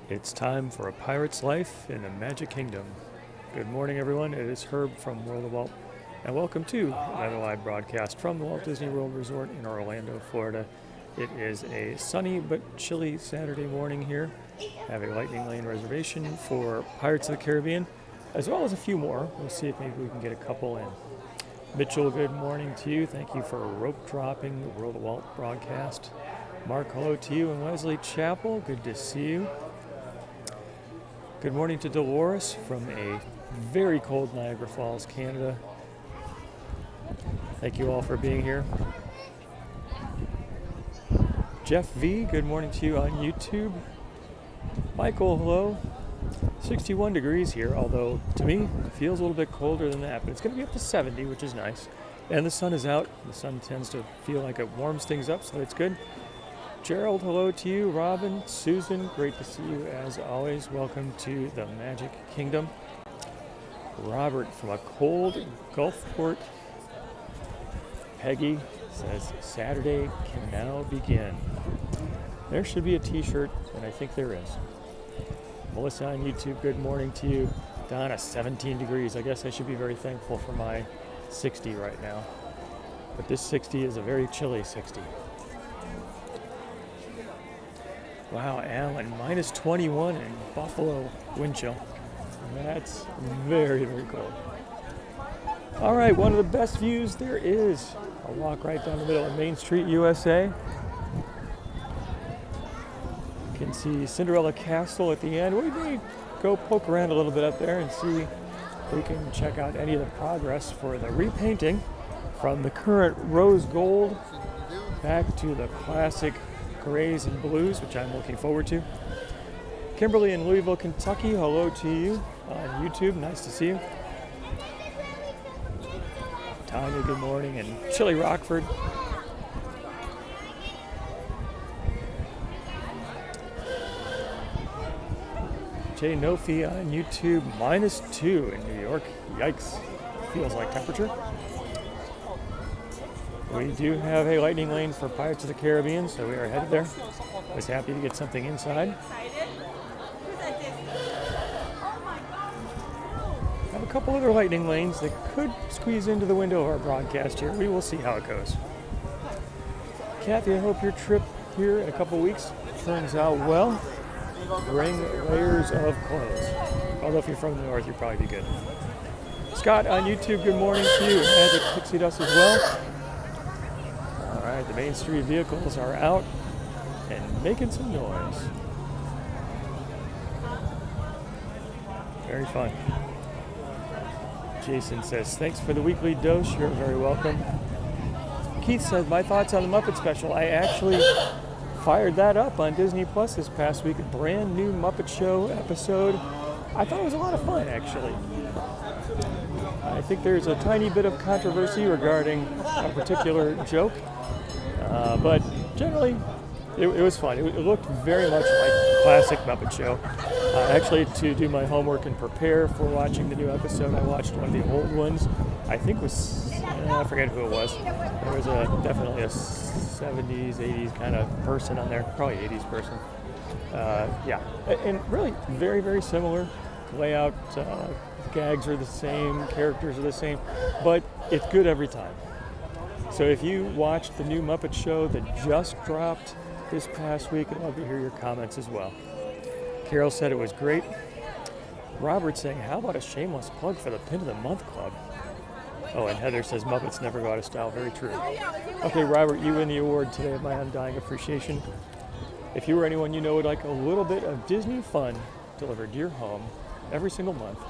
It's time for a pirate's life in the Magic Kingdom. Good morning, everyone. It is Herb from World of Walt, and welcome to another live broadcast from the Walt Disney World Resort in Orlando, Florida. It is a sunny but chilly Saturday morning here. I have a Lightning Lane reservation for Pirates of the Caribbean, as well as a few more. We'll see if maybe we can get a couple in. Mitchell, good morning to you. Thank you for rope dropping the World of Walt broadcast. Mark, hello to you. And Wesley Chapel, good to see you. Good morning to Dolores from a very cold Niagara Falls, Canada. Thank you all for being here. Jeff V, good morning to you on YouTube. Michael, hello. 61 degrees here, although to me it feels a little bit colder than that, but it's going to be up to 70, which is nice. And the sun is out. The sun tends to feel like it warms things up, so it's good. Gerald, hello to you. Robin, Susan, great to see you as always. Welcome to the Magic Kingdom. Robert from a cold Gulfport. Peggy says, Saturday can now begin. There should be a t-shirt, and I think there is. Melissa on YouTube, good morning to you. Donna, 17 degrees. I guess I should be very thankful for my 60 right now. But this 60 is a very chilly 60. Wow, Alan, minus 21 in Buffalo wind chill. That's very, very cold. All right, one of the best views there is. I'll walk right down the middle of Main Street, USA. You can see Cinderella Castle at the end. We may go poke around a little bit up there and see if we can check out any of the progress for the repainting from the current rose gold back to the classic grays and blues, which I'm looking forward to. Kimberly in Louisville, Kentucky, hello to you on YouTube. Nice to see you. Tanya, good morning, and Chili Rockford. Jay Nofi on YouTube, minus 2 in New York. Yikes, feels like temperature. We do have a Lightning Lane for Pirates of the Caribbean, so we are headed there. I was happy to get something inside. I have a couple other Lightning Lanes that could squeeze into the window of our broadcast here. We will see how it goes. Kathy, I hope your trip here in a couple weeks turns out well. Bring layers of clothes. Although if you're from the north, you'll probably be good. Scott on YouTube, good morning to you. Magic Pixie Dust as well. All right, the Main Street vehicles are out and making some noise. Very fun. Jason says, thanks for the weekly dose. You're very welcome. Keith said, my thoughts on the Muppet special. I actually fired that up on Disney Plus this past week. A brand new Muppet Show episode. I thought it was a lot of fun, actually. I think there's a tiny bit of controversy regarding a particular joke. But generally, it was fun. It looked very much like classic Muppet Show. Actually, to do my homework and prepare for watching the new episode, I watched one of the old ones. I think was, I forget who it was. There was definitely a 70s, 80s kind of person on there. Probably 80s person. Yeah, and really very, very similar. Layout, gags are the same, characters are the same, but it's good every time. So if you watched the new Muppet Show that just dropped this past week, I'd love to hear your comments as well. Carol said it was great. Robert saying, how about a shameless plug for the Pin of the Month Club? Oh, and Heather says, Muppets never go out of style. Very true. Okay, Robert, you win the award today of my undying appreciation. If you or anyone you know would like a little bit of Disney fun delivered to your home every single month,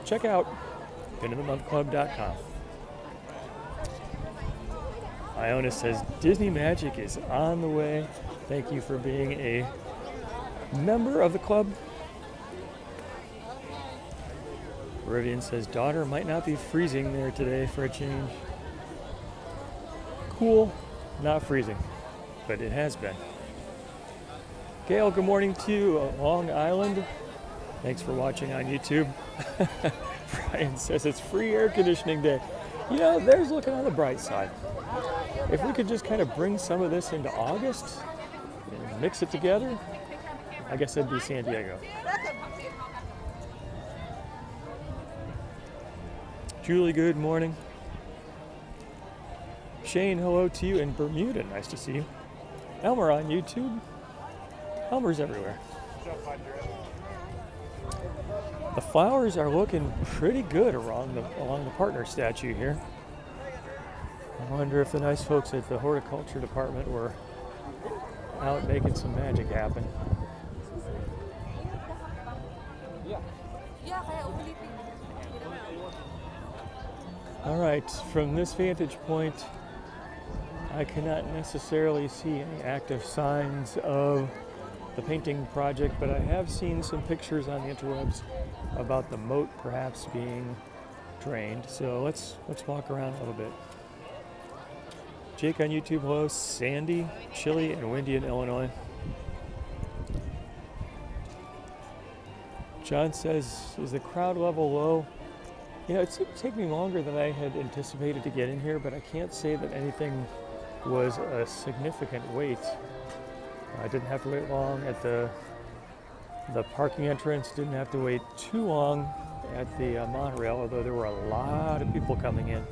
check out pinofthemonthclub.com. Iona says, Disney Magic is on the way. Thank you for being a member of the club. Rivian says, daughter might not be freezing there today for a change. Cool, not freezing, but it has been. Gail, good morning to you, Long Island. Thanks for watching on YouTube. Brian says it's free air conditioning day. You know, there's looking on the bright side. If we could just kind of bring some of this into August and mix it together, I guess it'd be San Diego. Julie, good morning. Shane, hello to you in Bermuda. Nice to see you. Elmer on YouTube. Elmer's everywhere. The flowers are looking pretty good along the partner statue here. I wonder if the nice folks at the horticulture department were out making some magic happen. All right, from this vantage point, I cannot necessarily see any active signs of the painting project, but I have seen some pictures on the interwebs about the moat perhaps being drained. So let's walk around a little bit. Jake on YouTube, hello. Sandy, chilly and windy in Illinois. John says, is the crowd level low? You know, it's taking me longer than I had anticipated to get in here, but I can't say that anything was a significant wait. I didn't have to wait long at the parking entrance, didn't have to wait too long at the monorail, although there were a lot of people coming in,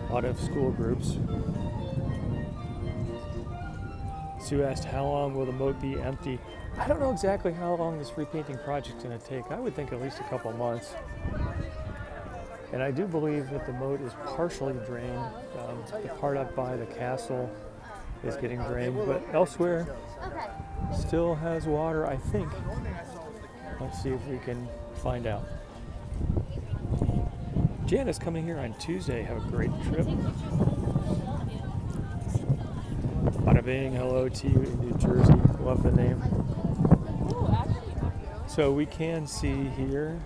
a lot of school groups. Sue asked, how long will the moat be empty? I don't know exactly how long this repainting project's going to take. I would think at least a couple months. And I do believe that the moat is partially drained. The part up by the castle is getting drained, but elsewhere still has water, I think. Let's see if we can find out. Janice coming here on Tuesday. Have a great trip. Bada bing, hello to you in New Jersey. Love the name. So we can see here,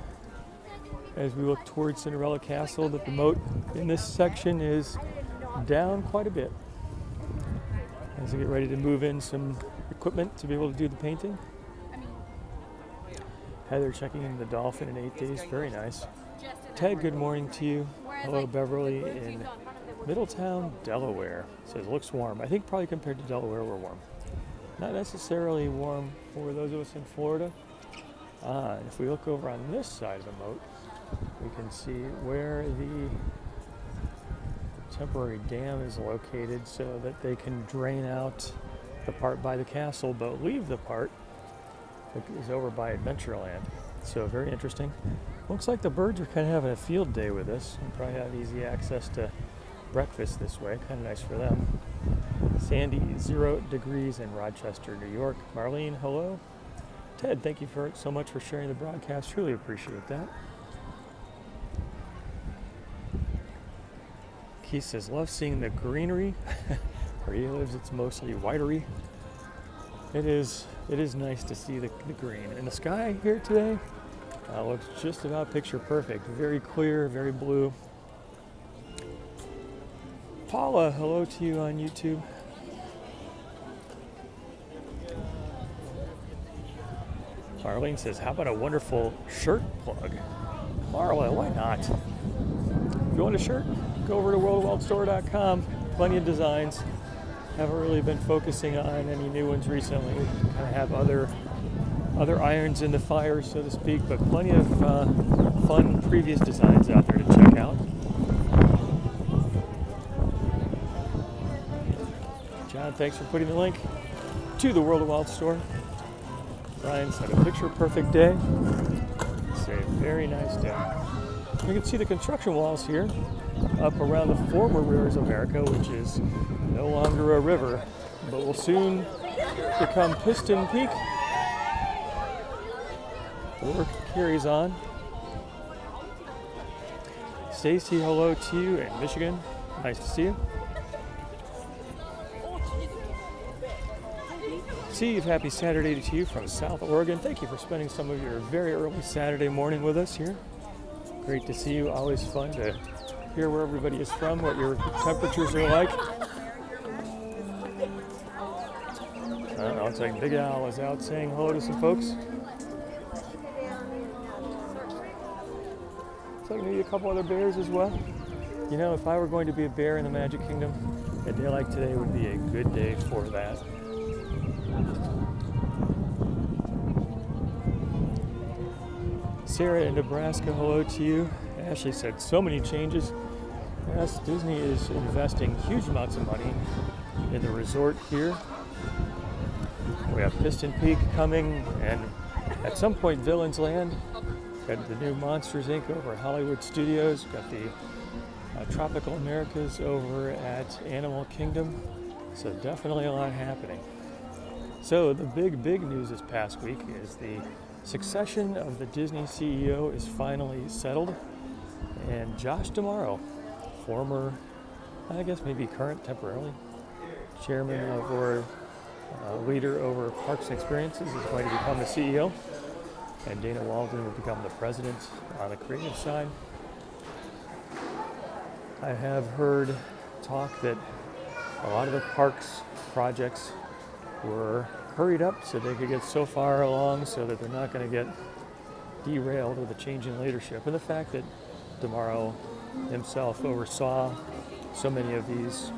as we look towards Cinderella Castle, that the moat in this section is down quite a bit. As we get ready to move in some equipment to be able to do the painting. Heather checking in the Dolphin in 8 days. Very nice. Ted, good morning to you. Hello, Beverly in Middletown, Delaware. Says looks warm. I think probably compared to Delaware, we're warm. Not necessarily warm for those of us in Florida. And if we look over on this side of the moat, we can see where the temporary dam is located so that they can drain out the part by the castle, but leave the part that is over by Adventureland. So very interesting. Looks like the birds are kind of having a field day with this. We'll probably have easy access to breakfast this way. Kind of nice for them. Sandy, 0 degrees in Rochester, New York. Marlene, hello. Ted, thank you so much for sharing the broadcast. Truly appreciate that. Keith says, love seeing the greenery. Where he lives, it's mostly whitery. It is nice to see the green. And the sky here today looks just about picture perfect. Very clear, very blue. Paula, hello to you on YouTube. Marlene says, how about a wonderful shirt plug? Marla, why not? If you want a shirt, go over to worldofwildstore.com. Plenty of designs. Haven't really been focusing on any new ones recently. Kind of have other irons in the fire, so to speak, but plenty of fun previous designs out there to check out. John, thanks for putting the link to the World of Wild store. Brian's had a picture-perfect day. It's a very nice day. You can see the construction walls here up around the former Rivers of America, which is no longer a river, but will soon become Piston Peak. The work carries on. Stacy, hello to you in Michigan. Nice to see you. Steve, happy Saturday to you from South Oregon. Thank you for spending some of your very early Saturday morning with us here. Great to see you. Always fun to hear where everybody is from, what your temperatures are like. I don't know, it's like Big Al is out saying hello to some folks. It's like maybe a couple other bears as well. You know, if I were going to be a bear in the Magic Kingdom, a day like today would be a good day for that. Sarah in Nebraska, hello to you. Ashley said so many changes. Yes, Disney is investing huge amounts of money in the resort here. We have Piston Peak coming, and at some point Villains Land. Got the new Monsters Inc. over at Hollywood Studios. Got the Tropical Americas over at Animal Kingdom. So definitely a lot happening. So the big news this past week is the succession of the Disney CEO is finally settled. And Josh D'Amaro, former, I guess maybe current temporarily, chairman of or leader over Parks and Experiences, is going to become the CEO. And Dana Walden will become the president on the creative side. I have heard talk that a lot of the parks projects were hurried up so they could get so far along so that they're not going to get derailed with a change in leadership. And the fact that D'Amaro himself oversaw so many of these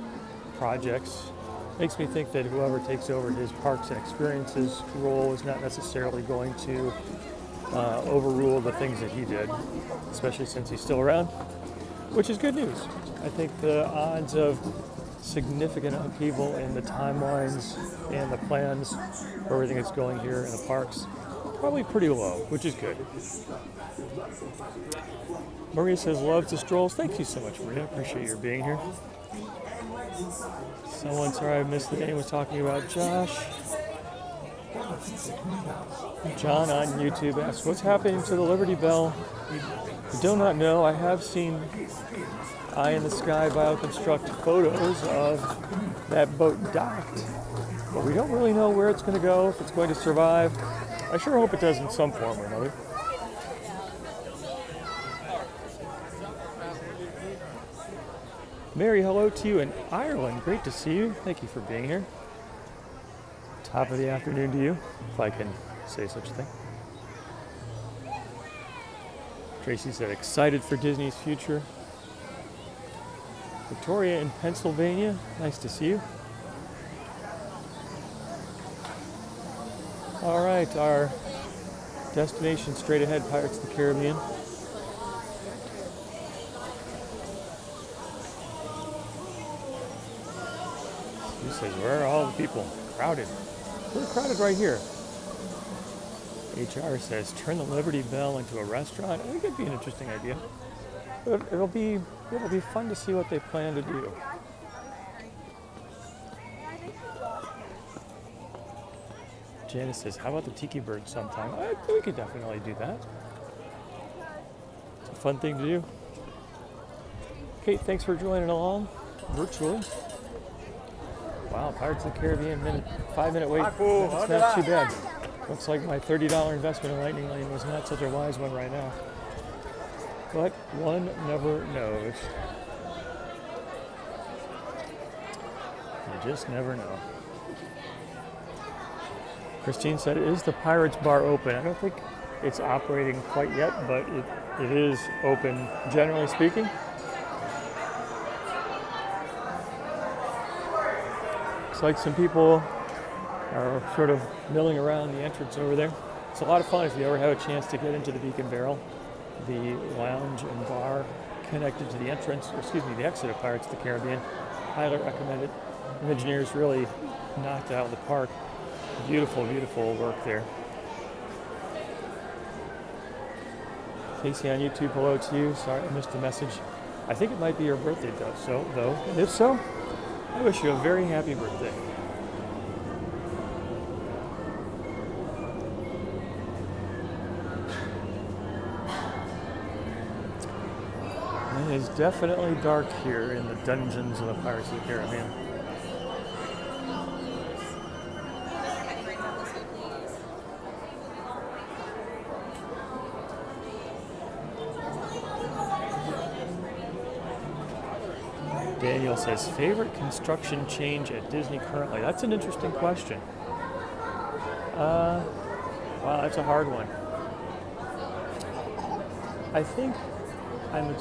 projects makes me think that whoever takes over his Parks and Experiences role is not necessarily going to overrule the things that he did, especially since he's still around, which is good news. I think the odds of significant upheaval in the timelines and the plans for everything that's going here in the parks probably pretty low, which is good. Maria says, loves the strolls. Thank you so much, Maria. Appreciate your being here. Someone, sorry I missed the name, was talking about Josh. John on YouTube asks, what's happening to the Liberty Bell? I do not know. I have seen Eye in the Sky Bioconstruct photos of that boat docked, but we don't really know where it's going to go, if it's going to survive. I sure hope it does in some form or another. Mary, hello to you in Ireland. Great to see you. Thank you for being here. Top of the afternoon to you, if I can say such a thing. Tracy said, excited for Disney's future. Victoria in Pennsylvania, nice to see you. All right, our destination straight ahead, Pirates of the Caribbean. He says, where are all the people? Crowded. We're crowded right here. HR says, turn the Liberty Bell into a restaurant. I think it'd be an interesting idea. It'll be fun to see what they plan to do. Janice says, how about the Tiki Bird sometime? We could definitely do that. It's a fun thing to do. Kate, thanks for joining along virtually. Wow, Pirates of the Caribbean, 5-minute wait. It's not too bad. Looks like my $30 investment in Lightning Lane was not such a wise one right now. But one never knows. You just never know. Christine said, is the Pirates Bar open? I don't think it's operating quite yet, but it is open, generally speaking. Looks like some people are sort of milling around the entrance over there. It's a lot of fun if you ever have a chance to get into the Beacon Barrel. The lounge and bar connected to the entrance, the exit of Pirates of the Caribbean. Highly recommend it. The engineers really knocked it out of the park. Beautiful, beautiful work there. Casey on YouTube, hello to you. Sorry I missed the message. I think it might be your birthday though. And if so, I wish you a very happy birthday. It is definitely dark here in the dungeons of the Pirates of the Caribbean. Daniel says, favorite construction change at Disney currently? That's an interesting question. Wow, that's a hard one. I think I'm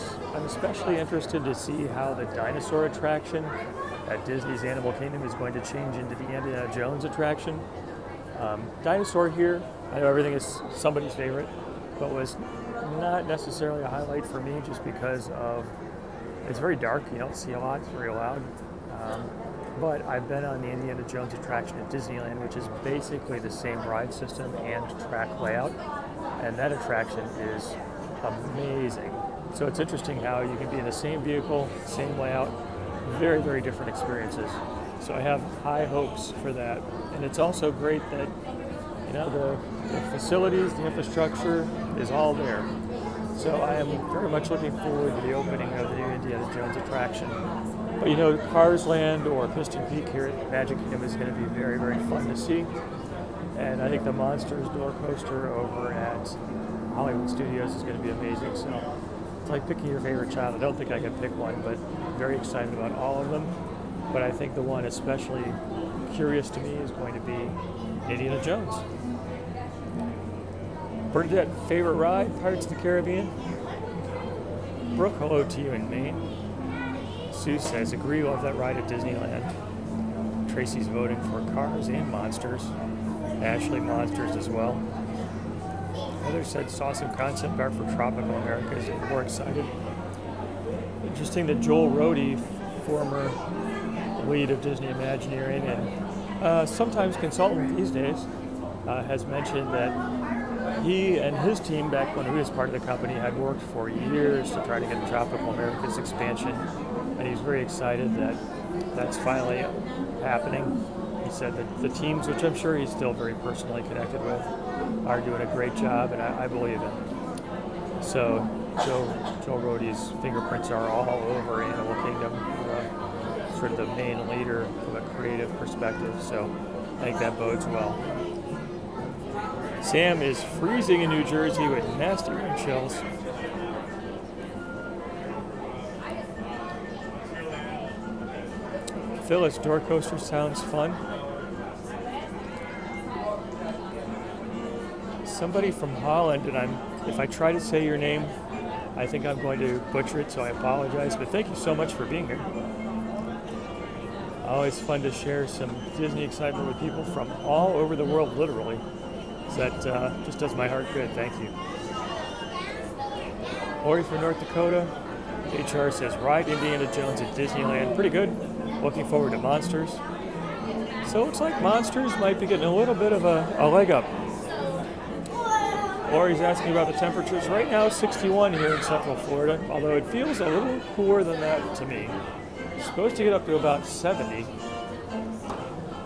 especially interested to see how the dinosaur attraction at Disney's Animal Kingdom is going to change into the Indiana Jones attraction. Dinosaur here, I know everything is somebody's favorite. but was not necessarily a highlight for me just because of it's very dark. You don't see a lot. It's very loud. But I've been on the Indiana Jones attraction at Disneyland, which is basically the same ride system and track layout, and that attraction is amazing. So it's interesting how you can be in the same vehicle, same layout, very, very different experiences. So I have high hopes for that. And it's also great that, you know, the facilities, the infrastructure is all there. So I am very much looking forward to the opening of the new Indiana Jones attraction. But you know, Cars Land or Piston Peak here at Magic Kingdom is going to be very, very fun to see. And I think the Monsters roller coaster over at Hollywood Studios is going to be amazing. So it's like picking your favorite child. I don't think I can pick one, but very excited about all of them. But I think the one especially curious to me is going to be Indiana Jones. Bernadette, favorite ride, Pirates of the Caribbean? Brooke, hello to you in Maine. Sue says, agree, love that ride at Disneyland. Tracy's voting for Cars and Monsters. Ashley, Monsters as well. Heather said, saw some concept art for Tropical Americas and more excited. Interesting that Joel Rohde, former lead of Disney Imagineering and sometimes consultant these days, has mentioned that he and his team, back when he was part of the company, had worked for years to try to get the Tropical Americas expansion, and he's very excited that that's finally happening. He said that the teams, which I'm sure he's still very personally connected with, are doing a great job, and I believe it. So Joe Rohde's fingerprints are all over Animal Kingdom, sort of the main leader from a creative perspective, so I think that bodes well. Sam is freezing in New Jersey with nasty wind chills. Phyllis, door coaster sounds fun. Somebody from Holland, and if I try to say your name, I think I'm going to butcher it, so I apologize, but thank you so much for being here. Always fun to share some Disney excitement with people from all over the world, literally. So that just does my heart good. Thank you. Ori from North Dakota. HR says, ride Indiana Jones at Disneyland. Pretty good. Looking forward to Monsters. So it looks like Monsters might be getting a little bit of a leg up. Ori's asking about the temperatures. Right now, 61 here in Central Florida, although it feels a little cooler than that to me. It's supposed to get up to about 70.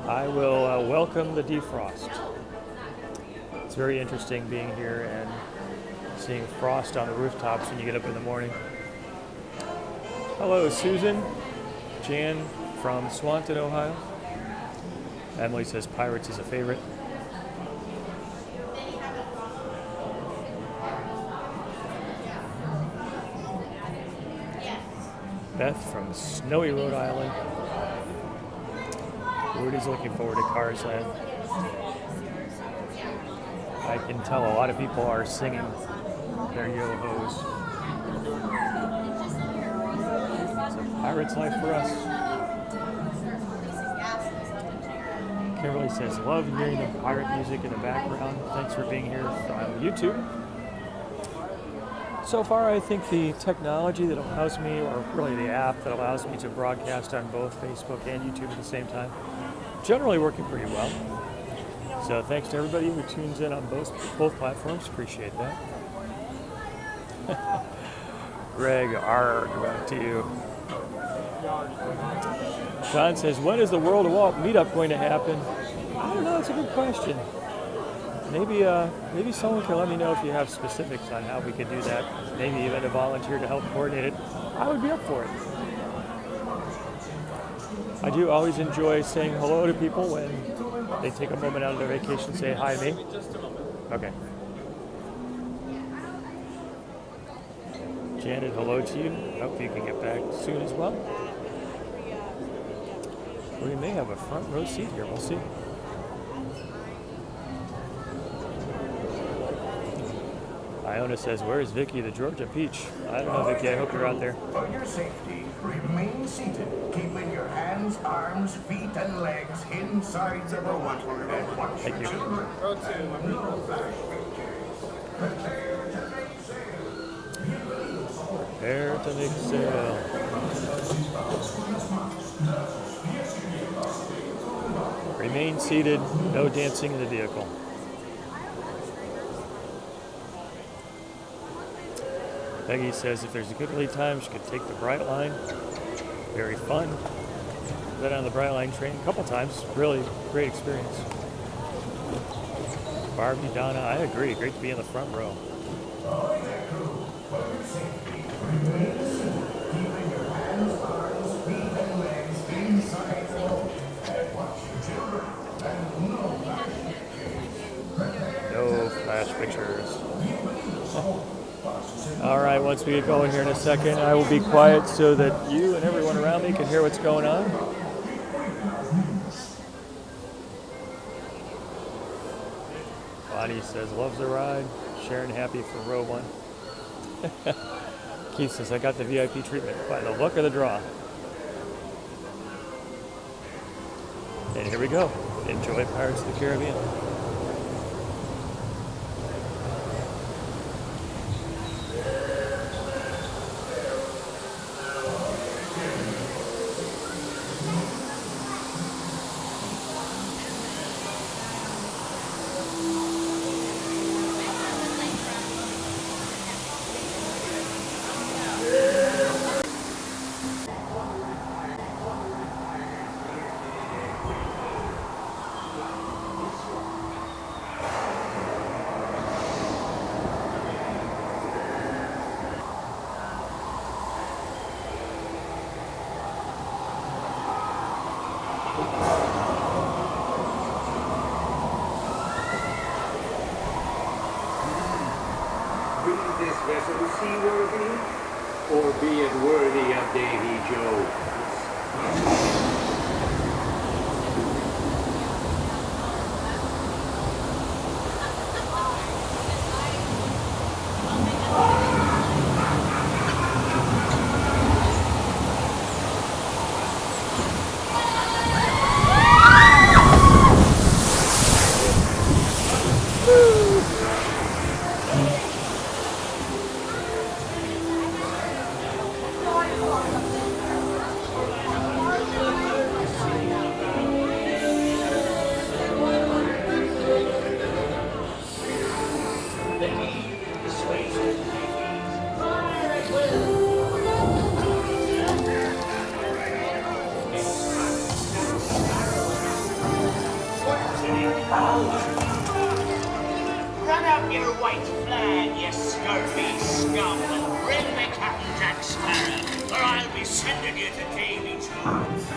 I will welcome the defrost. It's very interesting being here and seeing frost on the rooftops when you get up in the morning. Hello, Susan. Jan from Swanton, Ohio. Emily says Pirates is a favorite. Beth from snowy Rhode Island. Rudy's looking forward to Cars Land. I can tell a lot of people are singing their yo-hos. It's a pirate's life for us. Kimberly says, love hearing the pirate music in the background. Thanks for being here from YouTube. So far, I think the technology that allows me, or really the app that allows me to broadcast on both Facebook and YouTube at the same time, generally working pretty well. So thanks to everybody who tunes in on both platforms. Appreciate that. Greg, arg, back to you. John says, when is the World of Walt meetup going to happen? I don't know, that's a good question. Maybe someone can let me know if you have specifics on how we could do that. Maybe even a volunteer to help coordinate it. I would be up for it. I do always enjoy saying hello to people when they take a moment out of their vacation to say hi to me. Okay. Janet, hello to you. Hope you can get back soon as well. We may have a front row seat here. We'll see. Iona says, where's Vicky, the Georgia Peach? I don't know, Vicky. I hope you're out there. For your safety, remain seated, keeping your hands, arms, feet, and legs inside the boat. And watch your children. Prepare to make sail. Remain seated, no dancing in the vehicle. Peggy says if there's a good lead time, she could take the Bright Line. Very fun. Been on the Bright Line train a couple times. Really great experience. Barbie, Donna, I agree. Great to be in the front row. No flash pictures. All right, once we get going here in a second, I will be quiet so that you and everyone around me can hear what's going on. Bonnie says, loves the ride. Sharon, happy for row one. Keith says, I got the VIP treatment by the luck of the draw. And here we go. Enjoy Pirates of the Caribbean. This vessel seaworthy, or be it worthy of Davy Jones? Run up your white flag, you scurvy scum, and bring me Captain Jack Sparrow, or I'll be sending you to Davy Jones.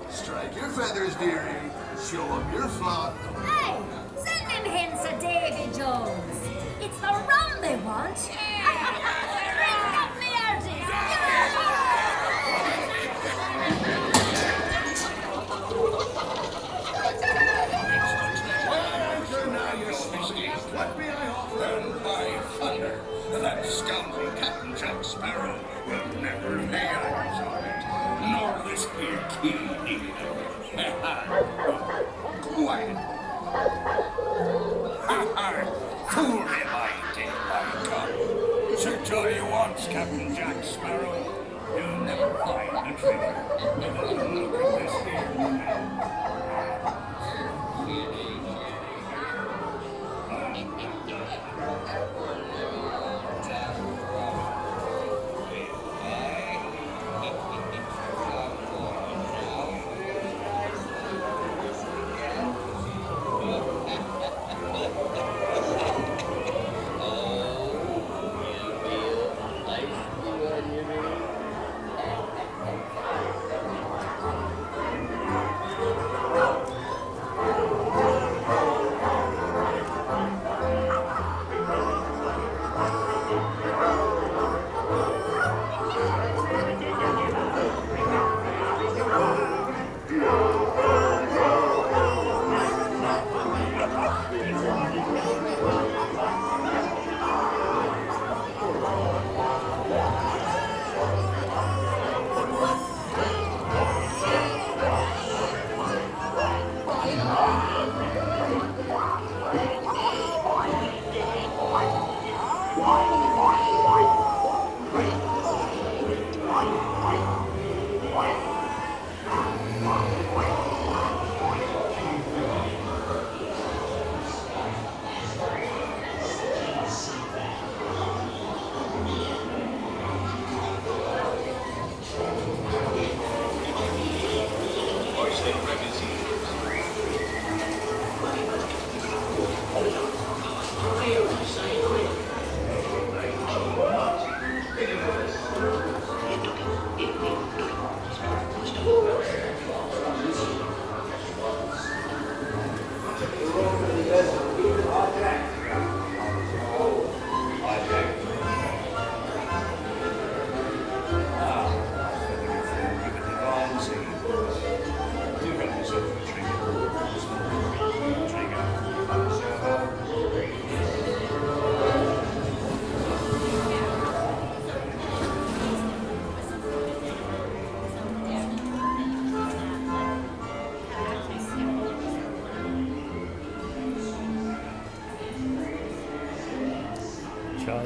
Strike your feathers, dearie. Show up your flock. Hey, send them hints of Davy Jones. It's the rum they want. Bring up the arties. What may I offer? By thunder, that scoundrel Captain Jack Sparrow will never lay eyes on it, nor this here key either. Quiet. Fool am I dead, by God. Search all you want, Captain Jack Sparrow. You'll never find the treasure. Look at this here.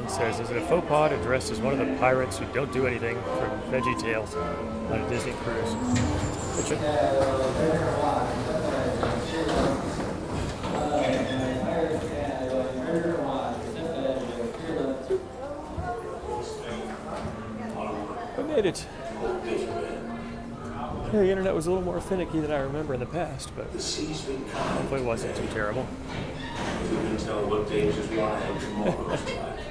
Alan says, is it a faux pas to dress as one of the pirates who don't do anything from Veggie Tales on a Disney cruise? I made it. Yeah, the internet was a little more finicky than I remember in the past, but hopefully it wasn't too terrible. You can tell what days is wild tomorrow's life.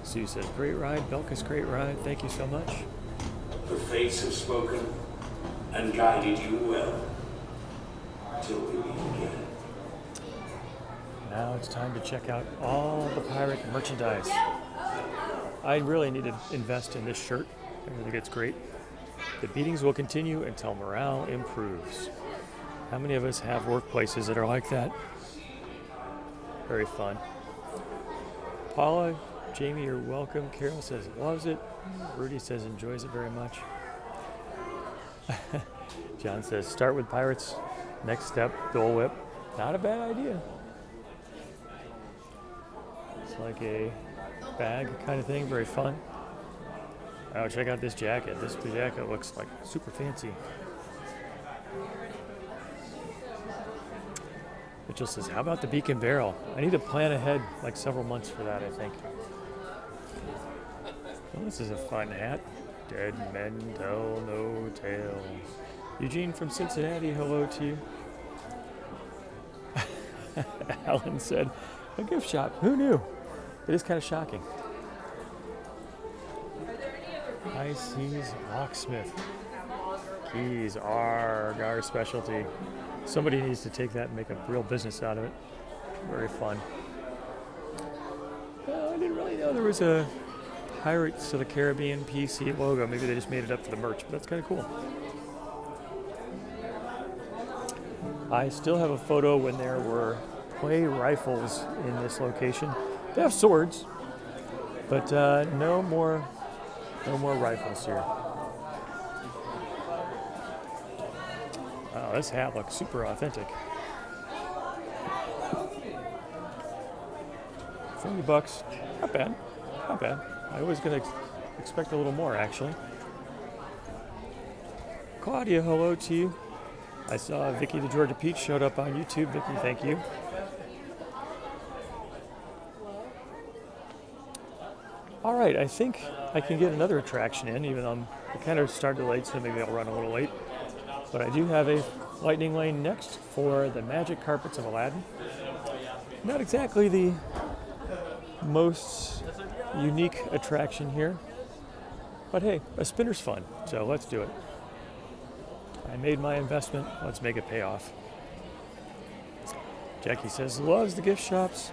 Sue says, great ride. Belka's great ride. Thank you so much. The fates have spoken and guided you well. Till we meet again. Now it's time to check out all the pirate merchandise. I really need to invest in this shirt. I think it's great. The beatings will continue until morale improves. How many of us have workplaces that are like that? Very fun. Paula, Jamie, you're welcome. Carol says loves it. Rudy says enjoys it very much. John says start with pirates. Next step, Dole Whip. Not a bad idea. It's like a bag kind of thing, very fun. Oh, check out this jacket. This jacket looks like super fancy. Mitchell says, how about the beacon barrel? I need to plan ahead like several months for that, I think. Well, this is a fun hat. Dead men tell no tales. Eugene from Cincinnati, hello to you. Alan said, a gift shop. Who knew? It is kind of shocking. High Seas Locksmith. Keys are our specialty. Somebody needs to take that and make a real business out of it. Very fun. I didn't really know there was a Pirates of the Caribbean PC logo. Maybe they just made it up for the merch, but that's kind of cool. I still have a photo when there were play rifles in this location. They have swords, but no more rifles here. Wow, this hat looks super authentic. $40, not bad, not bad. I was gonna expect a little more actually. Claudia, hello to you. I saw Vicky the Georgia Peach showed up on YouTube. Vicky, thank you. All right, I think I can get another attraction in, even though I kind of started late, so maybe I'll run a little late. But I do have a lightning lane next for the Magic Carpets of Aladdin. Not exactly the most unique attraction here, but hey, a spinner's fun, so let's do it. I made my investment, let's make it pay off. Jackie says, loves the gift shops.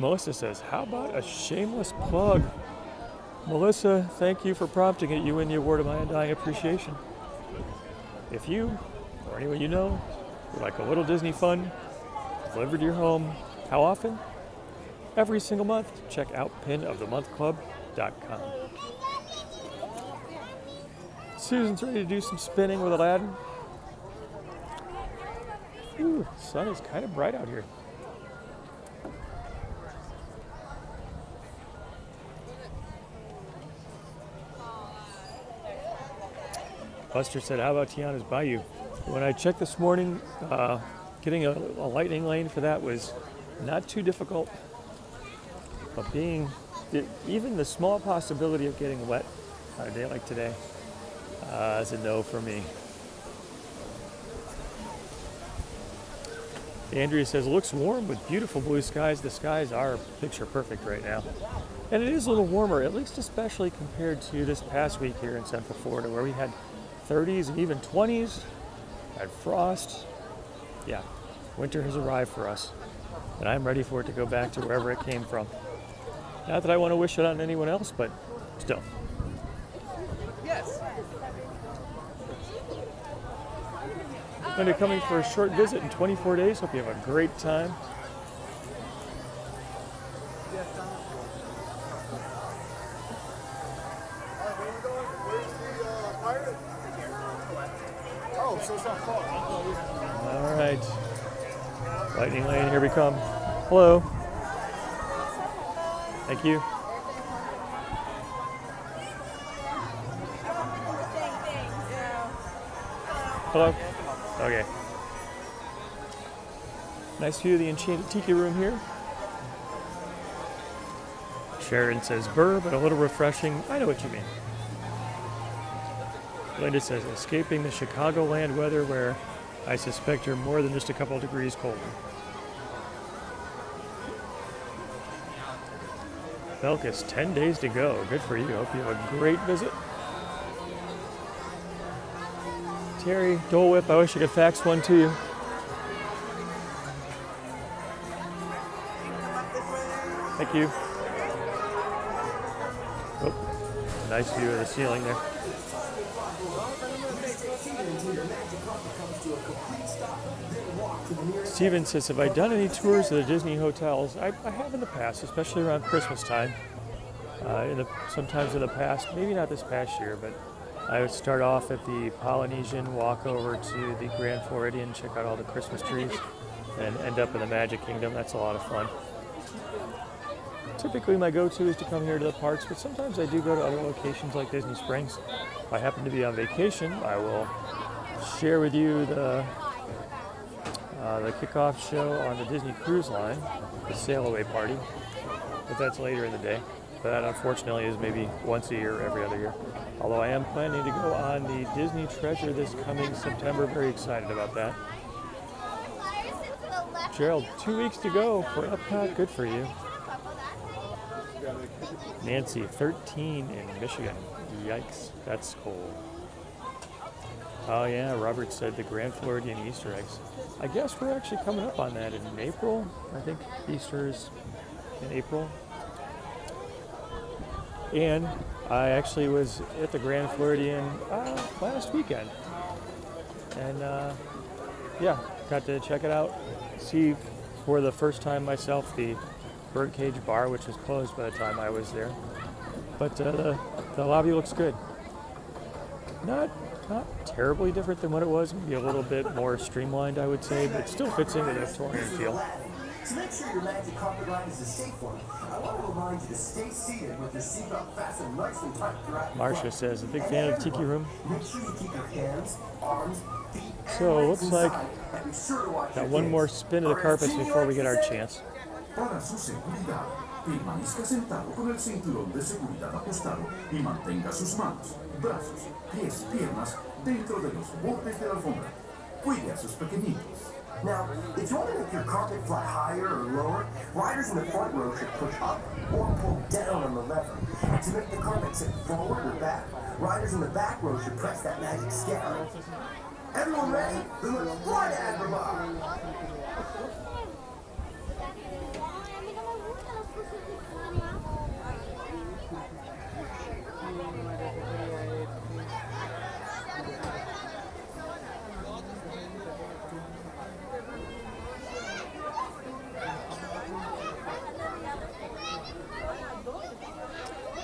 Melissa says, how about a shameless plug? Melissa, thank you for prompting it. You win the award of my undying appreciation. If you, or anyone you know, would like a little Disney fun delivered to your home, how often? Every single month. Check out pinofthemonthclub.com. Susan's ready to do some spinning with Aladdin. Ooh, the sun is kind of bright out here. Buster said, how about Tiana's Bayou? When I checked this morning, getting a lightning lane for that was not too difficult. But even the small possibility of getting wet on a day like today is a no for me. Andrea says, looks warm with beautiful blue skies. The skies are picture perfect right now. And it is a little warmer, at least especially compared to this past week here in Central Florida, where we had 30s and even 20s, had frost. Yeah, winter has arrived for us, and I'm ready for it to go back to wherever it came from. Not that I want to wish it on anyone else, but still. Yes. When you're coming for a short visit in 24 days, hope you have a great time. Oh, so it's not far. All right, lightning lane, here we come. Hello. Thank you. Hello. Okay. Nice view of the Enchanted Tiki Room here. Sharon says burr, but a little refreshing. I know what you mean. Linda says escaping the Chicagoland weather where I suspect you're more than just a couple degrees colder. Belkis, 10 days to go. Good for you. Hope you have a great visit. Terry, Dole Whip, I wish I could fax one to you. Thank you. Oh, nice view of the ceiling there. Steven says, have I done any tours of the Disney hotels? I have in the past, especially around Christmas time. Sometimes in the past, maybe not this past year, but I would start off at the Polynesian, walk over to the Grand Floridian, check out all the Christmas trees, and end up in the Magic Kingdom. That's a lot of fun. Typically my go-to is to come here to the parks, but sometimes I do go to other locations like Disney Springs. If I happen to be on vacation, I will share with you the kickoff show on the Disney Cruise Line, the sail away party, but that's later in the day. But that unfortunately is maybe once a year, every other year. Although I am planning to go on the Disney Treasure this coming September. Very excited about that. Gerald, 2 weeks to go for Epcot. Good for you. Nancy, 13 in Michigan. Yikes, that's cold. Oh yeah, Robert said the Grand Floridian Easter eggs. I guess we're actually coming up on that in April. I think Easter is in April. And I actually was at the Grand Floridian last weekend. And yeah, got to check it out. See for the first time myself the Birdcage Bar, which was closed by the time I was there. But the lobby looks good. Not terribly different than what it was. Maybe a little bit more streamlined, I would say, but it still fits in with the Victorian feel. To make sure your magic carpet ride is a safe one, I want to remind you to stay seated with your seatbelt fastened nice and tight throughout. Marcia says, a big fan of Tiki Room. Make sure you keep your hands, arms, feet, So and looks legs like inside, and be sure to watch got your one kids. more spin of the carpets before we get our chance. Para su seguridad, permanezca sentado con el cinturón de seguridad ajustado y mantenga sus manos, brazos, pies y piernas dentro de los bordes de la alfombra. Cuide a sus pequeñitos. Now, if you want to make your carpet fly higher or lower, riders in the front row should push up or pull down on the lever. And to make the carpet tip forward or back, riders in the back row should press that magic scatter. Everyone ready? Then let's fly to Agrabah!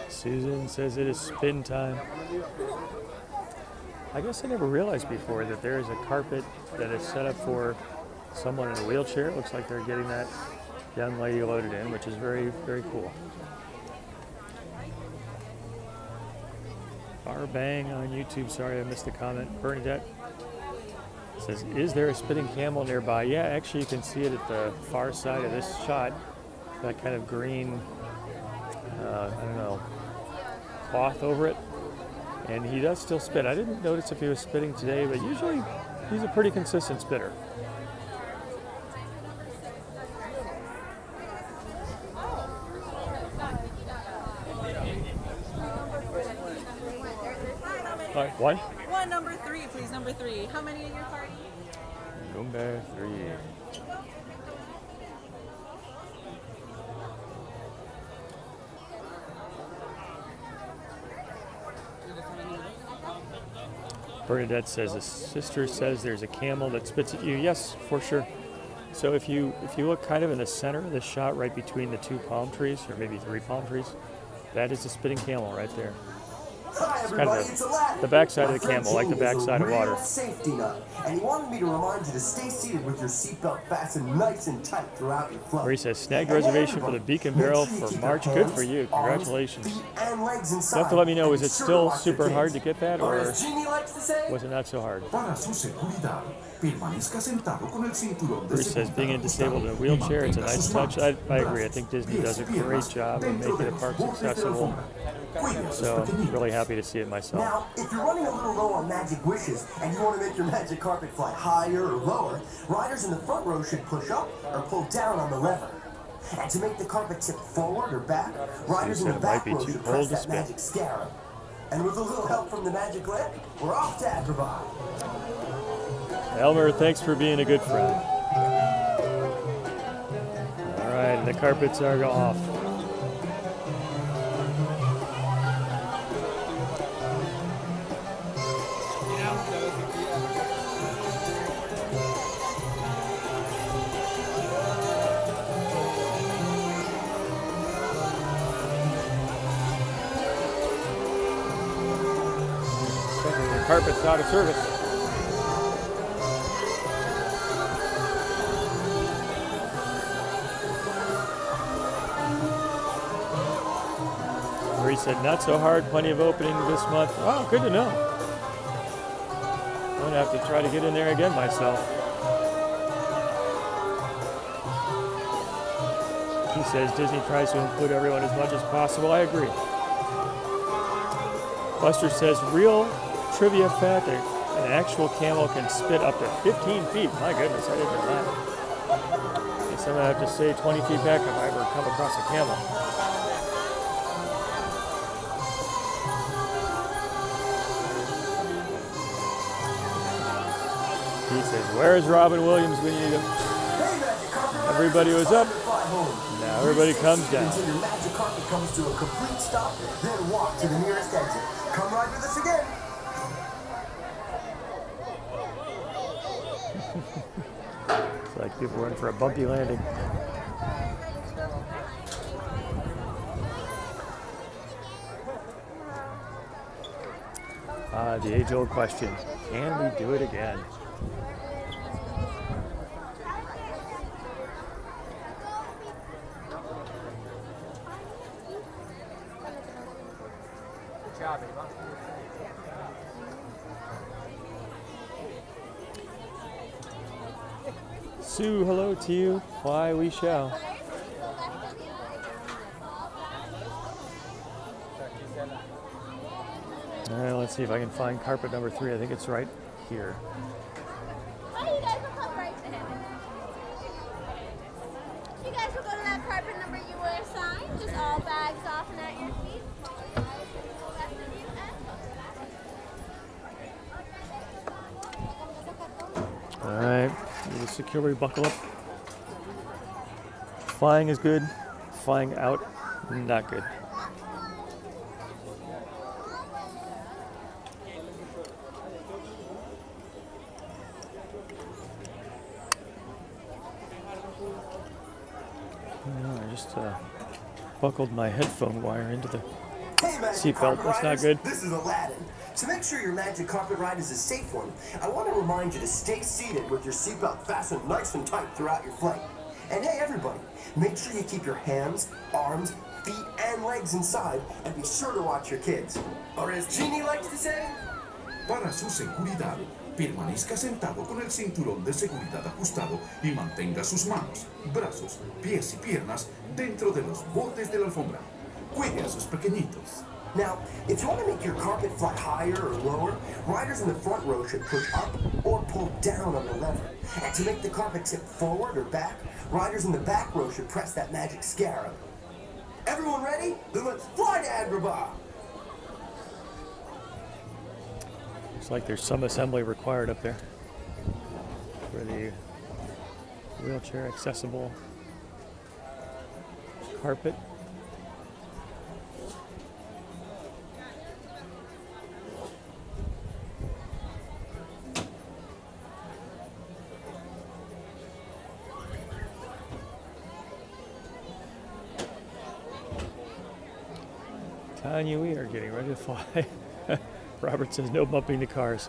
Susan says it is spin time. I guess I never realized before that there is a carpet that is set up for someone in a wheelchair. It looks like they're getting that young lady loaded in, which is very, very cool. Bar Bang on YouTube. Sorry, I missed the comment. Bernadette says, is there a spinning camel nearby? Yeah, actually you can see it at the far side of this shot. That kind of green, I don't know, cloth over it. And he does still spin. I didn't notice if he was spinning today, but usually he's a pretty consistent spitter. All right, one? One, number three, please, number three. How many in your party? Number 3. Bernadette says a sister says there's a camel that spits at you. Yes, for sure. So if you look kind of in the center of the shot, right between the 2 palm trees, or maybe 3 palm trees, that is the spitting camel right there. Hi It's kind everybody, of it's Aladdin. the backside My of the friend camel, like the Genie is a backside of real water. safety nut, and he wanted me to remind you to stay seated with your seatbelt fastened nice and tight throughout your flight. Where he says, snagged And reservation for everybody, the Beacon make Barrel sure you for keep your March. Good hands, for you. arms, Congratulations. feet, and legs inside, You'll have to let me know, and is be it sure to still watch your super hard kids. to get that, Or or as Genie likes to say, was it not so hard? Para su seguridad, permanezca sentado con el cinturón de Bruce says, seguridad being disabled in a wheelchair, it's a nice touch. I agree. I think Disney does a great job of making the parks accessible. So I'm really happy to see it myself. now, if you're running a little low on magic wishes and you want to make your magic carpet fly higher or lower, riders in the front row should push up or pull down on the lever. And to make the carpet tip forward or back, riders in the said it back might be row too should cold press to that spin. magic scarab. And with a little help from the magic lamp, we're off to Agrabah. Elmer, thanks for being a good friend. All right, the carpets are off. The carpet's out of service. He said, not so hard, plenty of opening this month. Oh, good to know. I'm going to have to try to get in there again myself. He says Disney tries to include everyone as much as possible. I agree. Buster says, real trivia fact, an actual camel can spit up to 15 feet. My goodness, I didn't know that. I guess I'm going to have to stay 20 feet back if I ever come across a camel. He says, where is Robin Williams when you need him? Everybody was up. Now everybody comes down. Until your magic carpet comes to a complete stop, then walk to the nearest exit. Come ride with us again. It's like people were in for a bumpy landing. The age-old question, can we do it again? Sue, hello to you. Fly we shall. All right, let's see if I can find carpet number 3. I think it's right here. Oh, you guys will come right there. You guys will go to that carpet number you were assigned. Just all bags off and at your feet. All right, need to securely buckle up. Flying is good. Flying out, not good. I just buckled my headphone wire into the seatbelt. That's not good. This is Aladdin. To make sure your magic carpet ride is a safe one, I want to remind you to stay seated with your seatbelt fastened nice and tight throughout your flight. And hey, everybody, make sure you keep your hands, arms, feet, and legs inside, and be sure to watch your kids. Or as Genie likes to say, Para su seguridad, permanezca sentado con el cinturón de seguridad ajustado y mantenga sus manos, brazos, pies y piernas dentro de los bordes de la alfombra. Cuide a sus pequeñitos. now, if you want to make your carpet fly higher or lower, riders in the front row should push up or pull down on the lever. And to make the carpet tip forward or back, riders in the back row should press that magic scarab. Everyone ready? Then let's fly to Agrabah! Looks like there's some assembly required up there for the wheelchair accessible carpet. Tanya, we are getting ready to fly. Robert says no bumping the cars.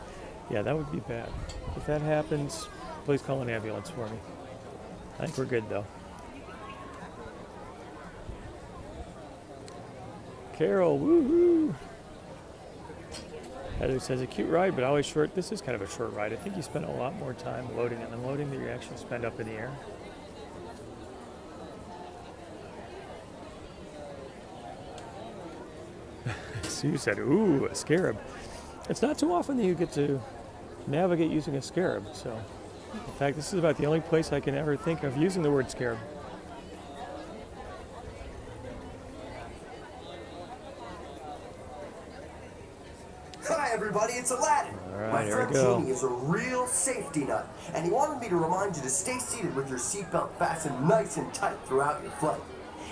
Yeah, that would be bad. If that happens, please call an ambulance for me. I think we're good though. Carol, woohoo! Heather says a cute ride, but always short. This is kind of a short ride. I think you spend a lot more time loading and unloading than you actually spend up in the air. Sue said, ooh, a scarab. It's not too often that you get to navigate using a scarab. So, in fact, this is about the only place I can ever think of using the word scarab. Hi everybody, it's Aladdin. Alright, My here friend we go. Genie is a real safety nut, and he wanted me to remind you to stay seated with your seatbelt fastened nice and tight throughout your flight.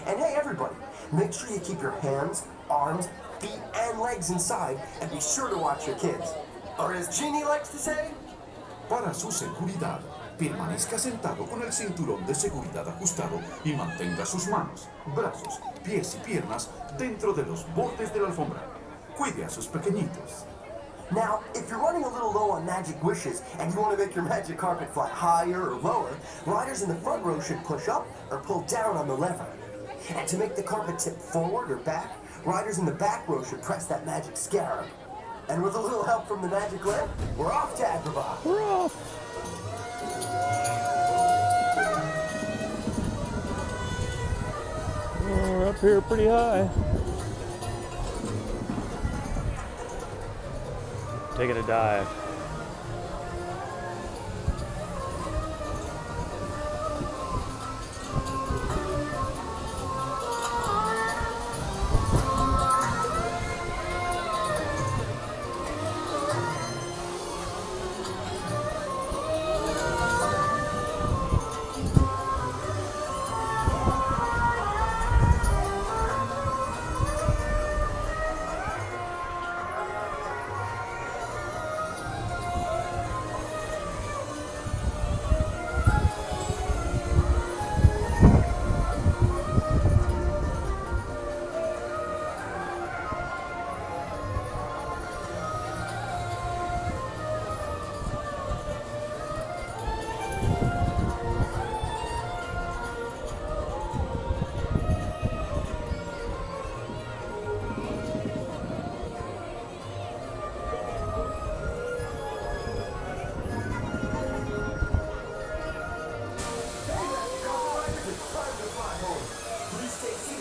And hey everybody, make sure you keep your hands, arms, feet, and legs inside, and be sure to watch your kids. Or as Genie likes to say, Para su seguridad, permanezca sentado con el cinturón de seguridad ajustado y mantenga sus manos, brazos, pies y piernas dentro de los bordes de la alfombra. Cuide a sus pequeñitos. now, if you're running a little low on magic wishes and you want to make your magic carpet fly higher or lower, riders in the front row should push up or pull down on the lever. And to make the carpet tip forward or back, riders in the back row should press that magic scarab. And with a little help from the magic lamp, we're off to Agrabah. We're off. We're up here pretty high. Taking a dive.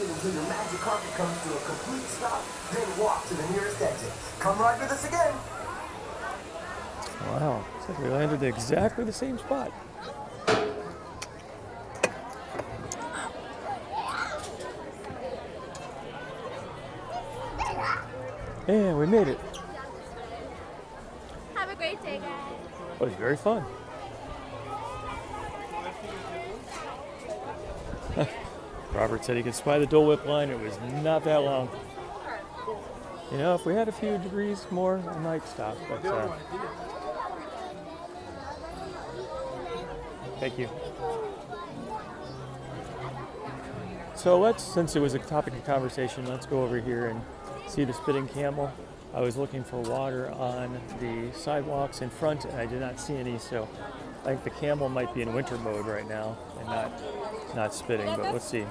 Until your magic carpet comes to a complete stop, then walk to the nearest exit. Come ride with us again. Wow, it's like we landed at exactly the same spot. And we made it. Have a great day, guys. It was very fun. Robert said he could spy the Dole Whip line. It was not that long. You know, if we had a few degrees more, I might stop. But thank you. So let's, since it was a topic of conversation, let's go over here and see the spitting camel. I was looking for water on the sidewalks in front, and I did not see any. So I think the camel might be in winter mode right now and not spitting. But let's see.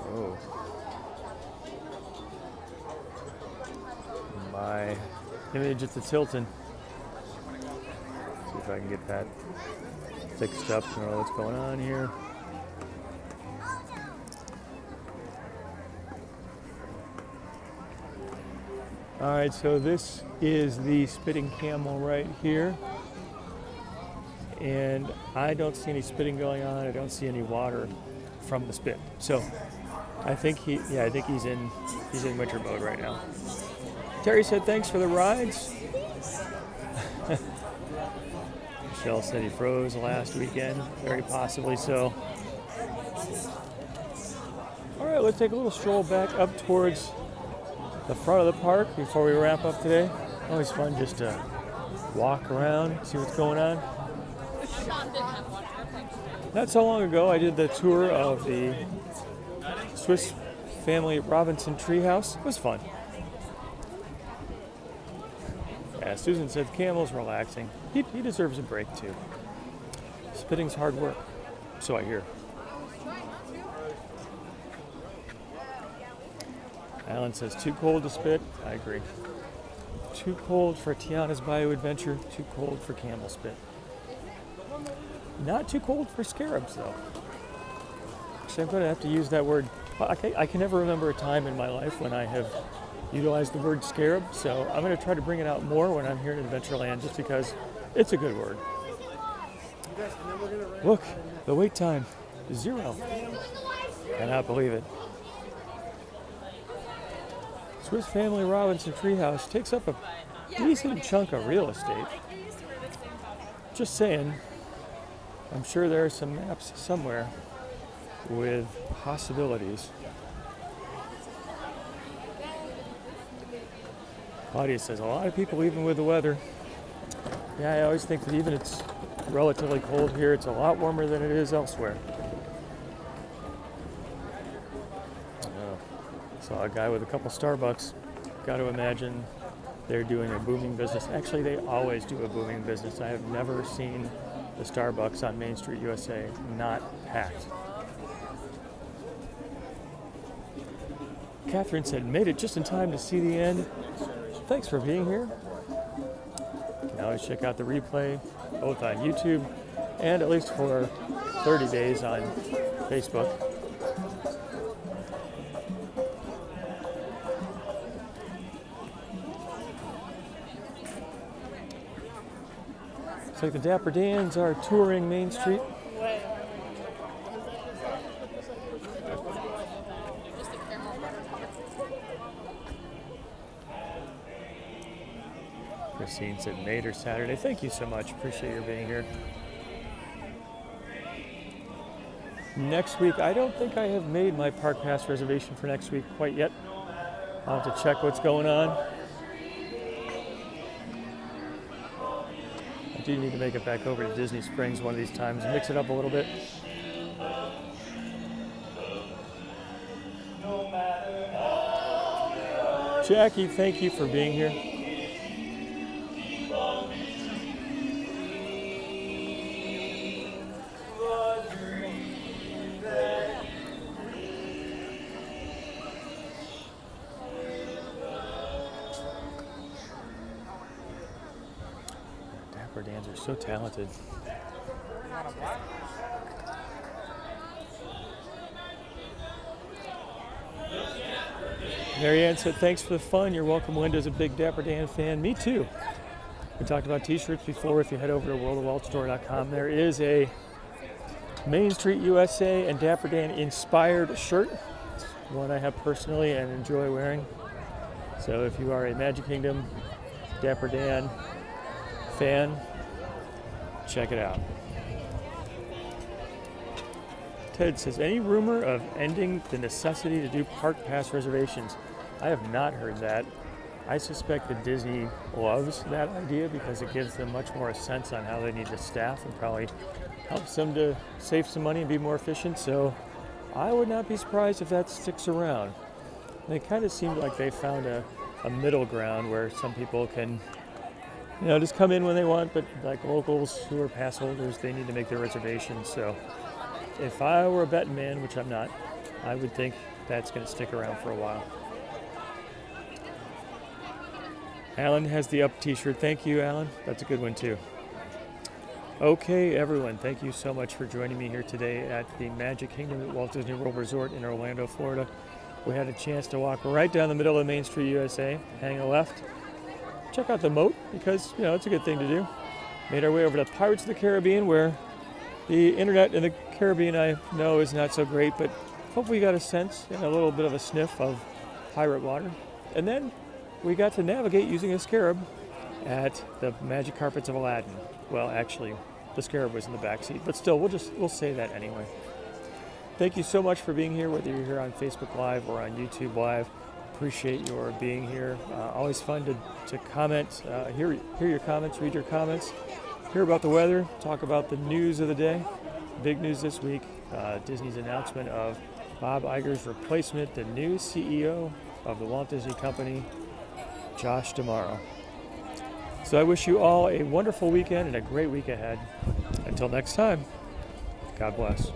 Oh. My image at the Tilton. See if I can get that fixed up. I don't know what's going on here. All right, so this is the spitting camel right here. And I don't see any spitting going on. I don't see any water from the spit. So I think he's in winter mode right now. Terry said thanks for the rides. Michelle said he froze last weekend, very possibly so. All right, let's take a little stroll back up towards the front of the park before we wrap up today. Always fun just to walk around, see what's going on. Not so long ago, I did the tour of the Swiss Family Robinson Treehouse. It was fun. Yeah, Susan said Camel's relaxing. He deserves a break too. Spitting's hard work, so I hear. Alan says too cold to spit. I agree. Too cold for Tiana's Bayou Adventure. Too cold for camel spit. Not too cold for scarabs though. Actually, I'm going to have to use that word. I can never remember a time in my life when I have utilized the word scarab, so I'm going to try to bring it out more when I'm here in Adventureland just because it's a good word. Look, the wait time is 0. Cannot believe it. Swiss Family Robinson Treehouse takes up a decent chunk of real estate. Just saying, I'm sure there are some maps somewhere with possibilities. Claudia says, a lot of people, even with the weather. Yeah, I always think that even it's relatively cold here, it's a lot warmer than it is elsewhere. Saw a guy with a couple Starbucks. Got to imagine they're doing a booming business. Actually, they always do a booming business. I have never seen the Starbucks on Main Street, USA not packed. Catherine said, made it just in time to see the end. Thanks for being here. You can always check out the replay, both on YouTube and at least for 30 days on Facebook. Looks like the Dapper Dans are touring Main Street. Christine said May or Saturday. Thank you so much. Appreciate your being here. Next week, I don't think I have made my park pass reservation for next week quite yet. I'll have to check what's going on. I do need to make it back over to Disney Springs one of these times and mix it up a little bit. Jackie, thank you for being here. Dapper Dans are so talented. Marianne said, thanks for the fun. You're welcome. Linda's a big Dapper Dan fan. Me too. We talked about t-shirts before. If you head over to worldofwaltstore.com, there is a Main Street USA and Dapper Dan inspired shirt. It's one I have personally and enjoy wearing. So if you are a Magic Kingdom Dapper Dan fan, check it out. Ted says, any rumor of ending the necessity to do park pass reservations? I have not heard that. I suspect that Disney loves that idea because it gives them much more a sense on how they need to staff and probably helps them to save some money and be more efficient. So I would not be surprised if that sticks around. And it kind of seemed like they found a middle ground where some people can, just come in when they want, but like locals who are pass holders, they need to make their reservations. So if I were a betting man, which I'm not, I would think that's going to stick around for a while. Alan has the up t-shirt. Thank you, Alan. That's a good one too. Okay, everyone, thank you so much for joining me here today at the Magic Kingdom at Walt Disney World Resort in Orlando, Florida. We had a chance to walk right down the middle of Main Street, USA, hang a left, check out the moat because, it's a good thing to do. Made our way over to Pirates of the Caribbean, where the internet in the Caribbean, I know, is not so great, but hopefully you got a sense and a little bit of a sniff of pirate water. And then we got to navigate using a scarab at the Magic Carpets of Aladdin. Well, actually, the scarab was in the back seat, but still, we'll say that anyway. Thank you so much for being here, whether you're here on Facebook Live or on YouTube Live. Appreciate your being here. Always fun to comment, hear your comments, read your comments, hear about the weather, talk about the news of the day. big news this week. Disney's announcement of Bob Iger's replacement, the new CEO of the Walt Disney Company, Josh D'Amaro. So I wish you all a wonderful weekend and a great week ahead. Until next time, God bless.